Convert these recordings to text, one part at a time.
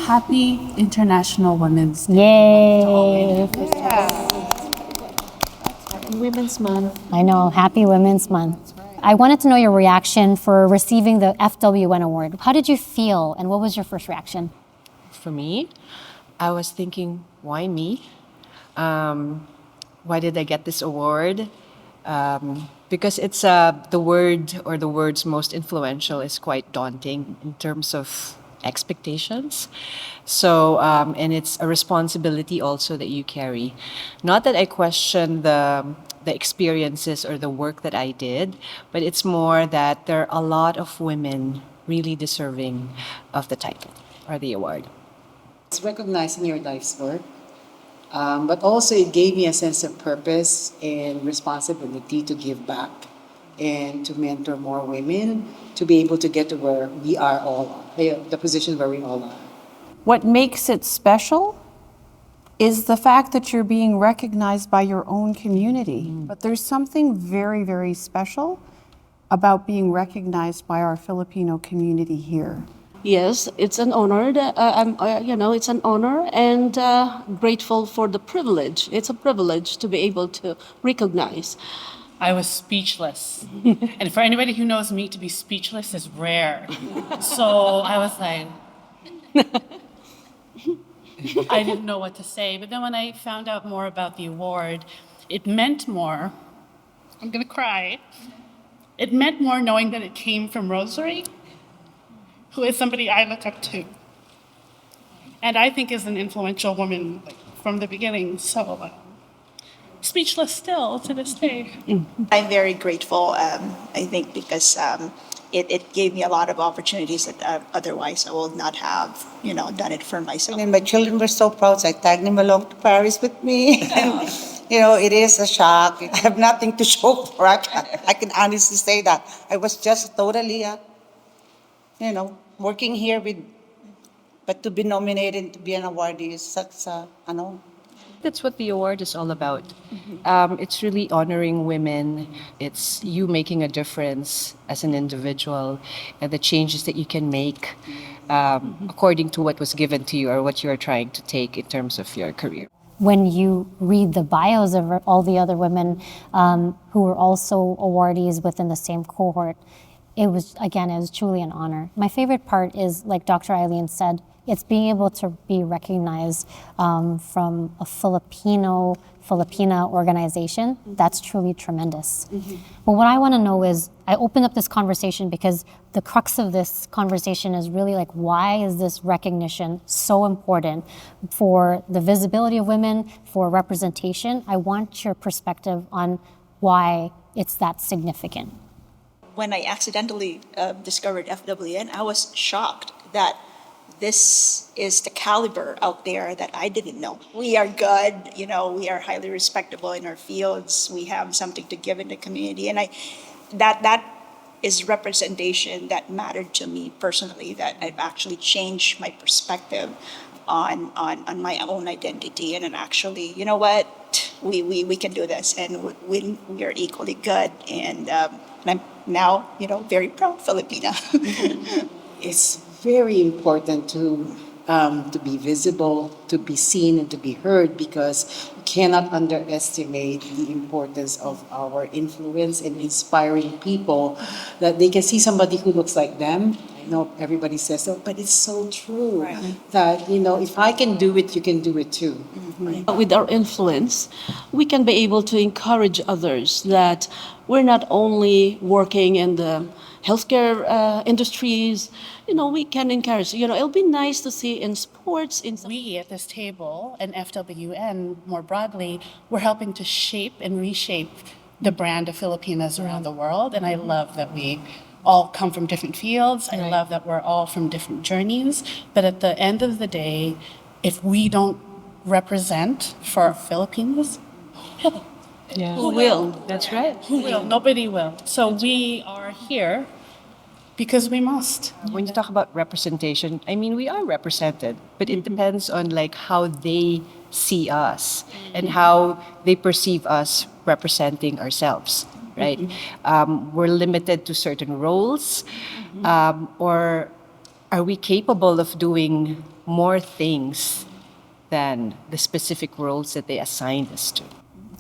Happy International Women's Day. Yay! Women's Month. I know, happy Women's Month. I wanted to know your reaction for receiving the FWN award. How did you feel and what was your first reaction? For me, I was thinking, why me? Why did I get this award? Because it's the word or the words most influential is quite daunting in terms of expectations. So, and it's a responsibility also that you carry. Not that I question the experiences or the work that I did, but it's more that there are a lot of women really deserving of the title or the award. It's recognizing your life's work, but also it gave me a sense of purpose and responsibility to give back and to mentor more women to be able to get to where we are all, the position where we all are. What makes it special is the fact that you're being recognized by your own community. But there's something very, very special about being recognized by our Filipino community here. Yes, it's an honor. It's an honor, and grateful for the privilege. It's a privilege to be able to recognize. I was speechless. And for anybody who knows me, to be speechless is rare. So I was like, I didn't know what to say. But then when I found out more about the award, it meant more. I'm going to cry. It meant more knowing that it came from Rosary, who is somebody I look up to. And I think is an influential woman from the beginning. So speechless still to this day. I'm very grateful, I think, because it gave me a lot of opportunities that otherwise I would not have, done it for myself. And my children were so proud, so I tagged them along to Paris with me. And, it is a shock. I have nothing to show for it. I can honestly say that. I was just totally, working here but to be nominated to be an awardee is such a, That's what the award is all about. It's really honoring women. It's you making a difference as an individual and the changes that you can make according to what was given to you or what you are trying to take in terms of your career. When you read the bios of all the other women who were also awardees within the same cohort, it was truly an honor. My favorite part is, like Dr. Eileen said, it's being able to be recognized from a Filipina organization. That's truly tremendous. But what I want to know is, I opened up this conversation because the crux of this conversation is really like, why is this recognition so important for the visibility of women, for representation? I want your perspective on why it's that significant. When I accidentally discovered FWN, I was shocked that this is the caliber out there that I didn't know. We are good, we are highly respectable in our fields. We have something to give in the community. And that is representation that mattered to me personally, that I've actually changed my perspective on my own identity. And then actually, you know what, we can do this, and we are equally good. And I'm now, very proud Filipina. It's very important to be visible, to be seen, and to be heard, because you cannot underestimate the importance of our influence in inspiring people, that they can see somebody who looks like them. I know everybody says so, but it's so true. Right. That, if I can do it, you can do it too. Right. With our influence, we can be able to encourage others that we're not only working in the healthcare industries, we can encourage. It'll be nice to see in sports. We at this table and FWN more broadly, we're helping to shape and reshape the brand of Filipinas around the world. And I love that we all come from different fields. I love that we're all from different journeys. But at the end of the day, if we don't represent for Filipinos, Who will? That's right. who will? Nobody will. So we are here because we must. When you talk about representation, we are represented, but it depends on how they see us and how they perceive us representing ourselves, right? We're limited to certain roles, or are we capable of doing more things than the specific roles that they assigned us to?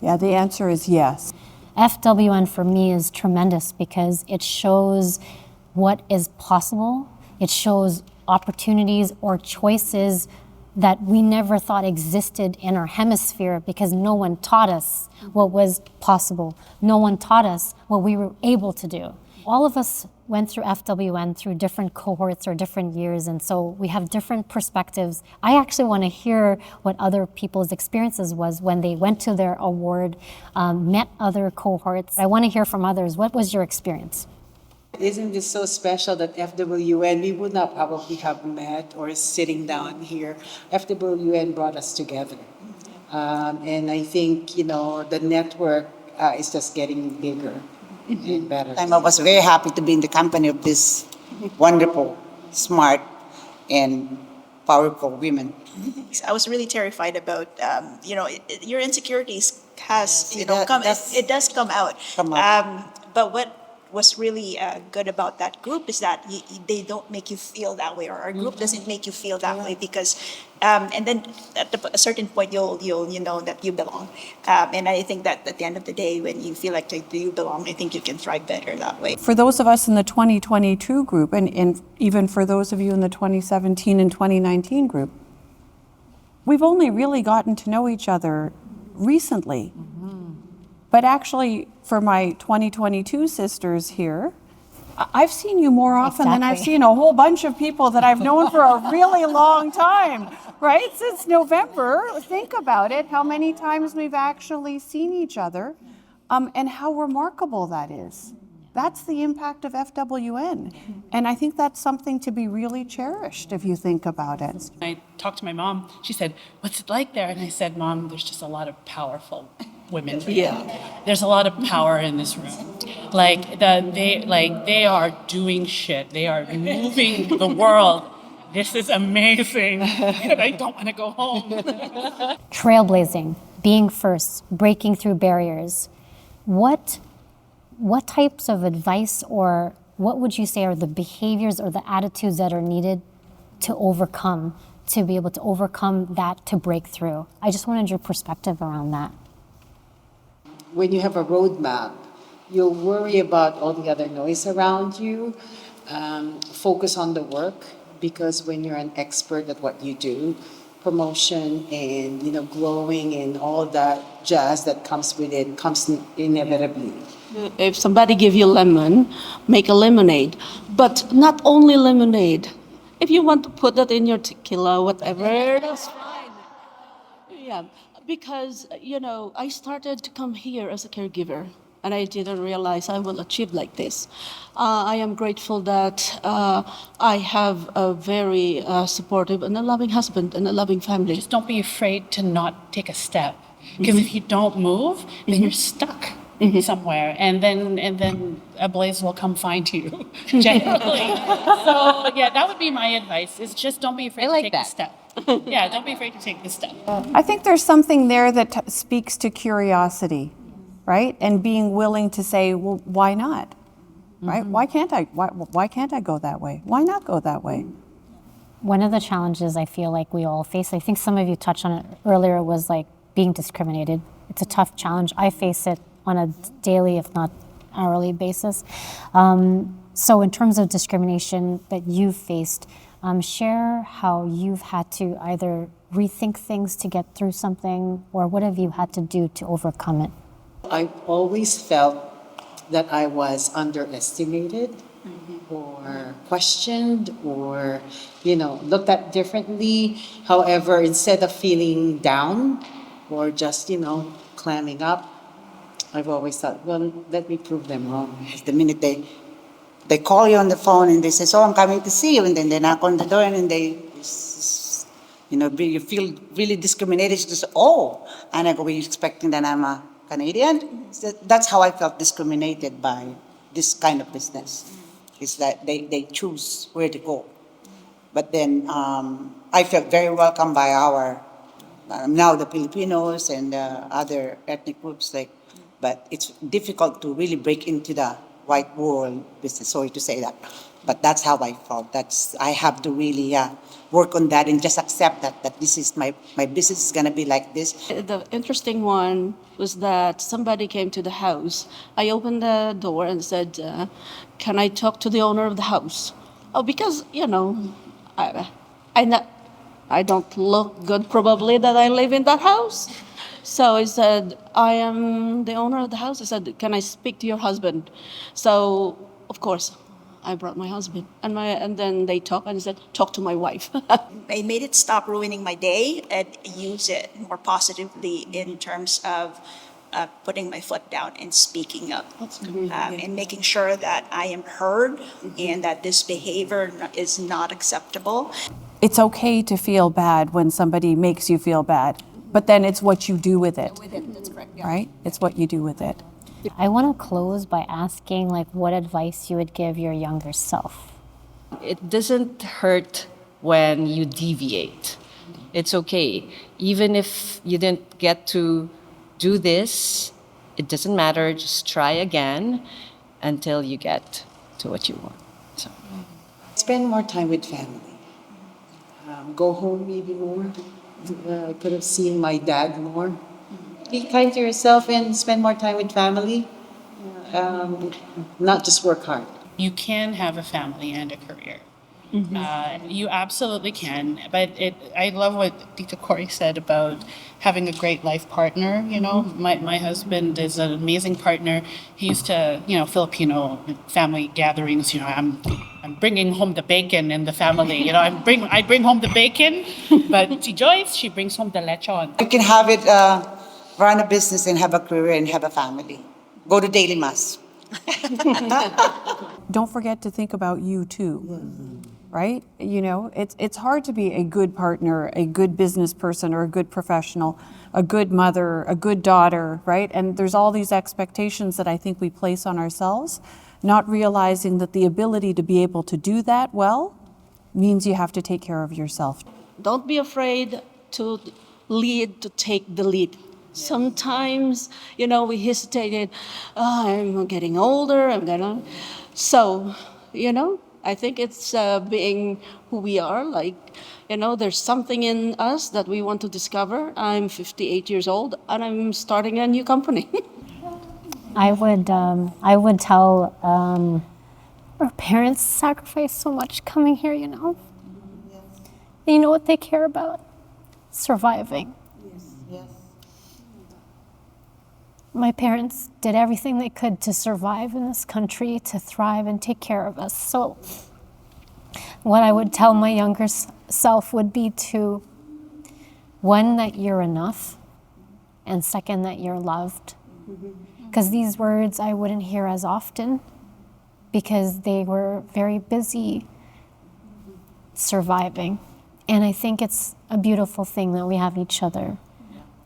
Yeah, the answer is yes. FWN for me is tremendous because it shows what is possible. It shows opportunities or choices that we never thought existed in our hemisphere because no one taught us what was possible. No one taught us what we were able to do. All of us went through FWN through different cohorts or different years, and so we have different perspectives. I actually want to hear what other people's experiences was when they went to their award, met other cohorts. I want to hear from others. What was your experience? Isn't this so special that FWN, we would not probably have met or sitting down here. FWN brought us together. And I think, the network is just getting bigger and better. I was very happy to be in the company of this wonderful, smart, and powerful women. I was really terrified about, your insecurities has, Yes, that's- it does come out. Come out. But what was really good about that group is that they don't make you feel that way, or our group doesn't make you feel that way because, and then at a certain point you'll know that you belong. And I think that at the end of the day, when you feel like you belong, I think you can thrive better that way. For those of us in the 2022 group, and even for those of you in the 2017 and 2019 group, we've only really gotten to know each other recently. But actually, for my 2022 sisters here, I've seen you more often than I've Exactly. seen a whole bunch of people that I've known for a really long time, right? Since November. Think about it, how many times we've actually seen each other, and how remarkable that is. That's the impact of FWN. And I think that's something to be really cherished if you think about it. I talked to my mom. She said, "What's it like there?" And I said, "Mom, there's just a lot of powerful women. Yeah. There's a lot of power in this room. They are doing shit. They are moving the world. This is amazing. And I don't want to go home." Trailblazing, being first, breaking through barriers. What types of advice or what would you say are the behaviors or the attitudes that are needed to be able to overcome that, to break through? I just wanted your perspective around that. When you have a roadmap, you'll worry about all the other noise around you. Focus on the work, because when you're an expert at what you do, promotion and glowing and all that jazz that comes with it comes inevitably. If somebody give you lemon, make a lemonade. But not only lemonade. If you want to put that in your tequila, whatever, that's fine. Yeah, because, I started to come here as a caregiver, and I didn't realize I will achieve like this. I am grateful that I have a very supportive and a loving husband and a loving family. Just don't be afraid to not take a step. Because if you don't move, then you're stuck somewhere. And then a blaze will come find you, generally. So yeah, that would be my advice, is just don't be afraid to take a step. Yeah, don't be afraid to take the step. I think there's something there that speaks to curiosity, right? And being willing to say, well, why not? Right? Why can't I go that way? Why not go that way? One of the challenges I feel like we all face, I think some of you touched on it earlier, was like being discriminated. It's a tough challenge. I face it on a daily, if not hourly basis. So in terms of discrimination that you've faced, share how you've had to either rethink things to get through something, or what have you had to do to overcome it? I've always felt that I was underestimated or questioned or, looked at differently. However, instead of feeling down or just, clamming up, I've always thought, well, let me prove them wrong. The minute they call you on the phone and they say, "So I'm coming to see you," and then they knock on the door and they, you feel really discriminated. You just, "Oh," and I go, "Were you expecting that I'm a Canadian?" So that's how I felt discriminated by this kind of business. It's that they choose where to go. But then I felt very welcome by our, now the Filipinos and other ethnic groups. But it's difficult to really break into the white world business, sorry to say that. But that's how I felt. I have to really work on that and just accept that this is my business is gonna be like this. The interesting one was that somebody came to the house. I opened the door and said, "Can I talk to the owner of the house?" Oh, because I not, I don't look good probably that I live in that house. So I said, "I am the owner of the house." I said, "Can I speak to your husband?" So of course, I brought my husband, and then they talked, and I said, "Talk to my wife." I made it stop ruining my day and use it more positively in terms of putting my foot down and speaking up, and making sure that I am heard and that this behavior is not acceptable. It's okay to feel bad when somebody makes you feel bad, but then it's what you do with it. That's correct. Yeah. Right? It's what you do with it. I want to close by asking like what advice you would give your younger self. It doesn't hurt when you deviate. It's okay. Even if you didn't get to do this, it doesn't matter. Just try again until you get to what you want. So. Spend more time with family. Go home maybe more. I could have seen my dad more. Be kind to yourself and spend more time with family. Not just work hard. You can have a family and a career. You absolutely can. But I love what Tita Cory said about having a great life partner. You know, my husband is an amazing partner. He used to, Filipino family gatherings. I'm bringing home the bacon in the family. I bring home the bacon, but she Joyce, she brings home the lechon. You can have it, run a business and have a career and have a family. Go to daily mass. Don't forget to think about you too. Right? It's hard to be a good partner, a good business person, or a good professional, a good mother, a good daughter, right? And there's all these expectations that I think we place on ourselves, not realizing that the ability to be able to do that well means you have to take care of yourself. Don't be afraid to lead, to take the lead. Sometimes, we hesitated. Oh, I'm getting older. So, I think it's being who we are. There's something in us that we want to discover. I'm 58 years old, and I'm starting a new company. I would tell our parents sacrificed so much coming here. And you know what they care about? Surviving. My parents did everything they could to survive in this country, to thrive and take care of us. So what I would tell my younger self would be to, one, that you're enough, and second, that you're loved. Because these words I wouldn't hear as often because they were very busy surviving. And I think it's a beautiful thing that we have each other.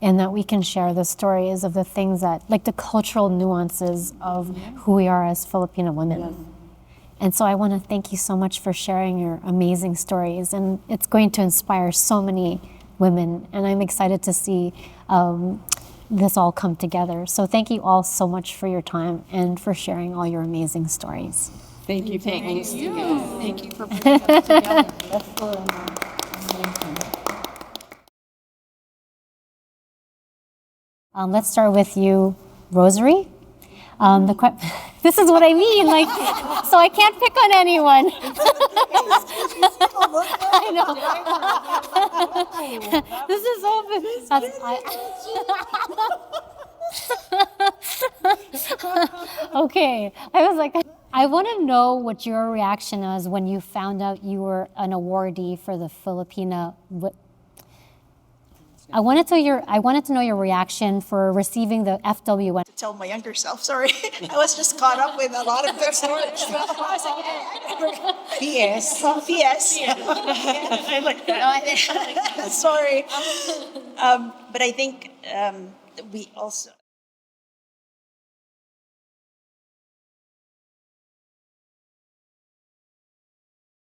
And that we can share the stories of the things that, like the cultural nuances of who we are as Filipino women. Yes. And so I want to thank you so much for sharing your amazing stories. And it's going to inspire so many women. And I'm excited to see this all come together. So thank you all so much for your time and for sharing all your amazing stories. Thank you. Thank you for putting us together. Let's start with you, Rosary. This is what I mean, so I can't pick on anyone. I know. This is open. Okay, I was like, I want to know what your reaction was when you found out you were an awardee for the Filipina. I wanted to know your reaction for receiving the FWN. To tell my younger self, sorry. I was just caught up with a lot of good stories. I was like, hey, PS. PS. I like that. Sorry. But I think we also...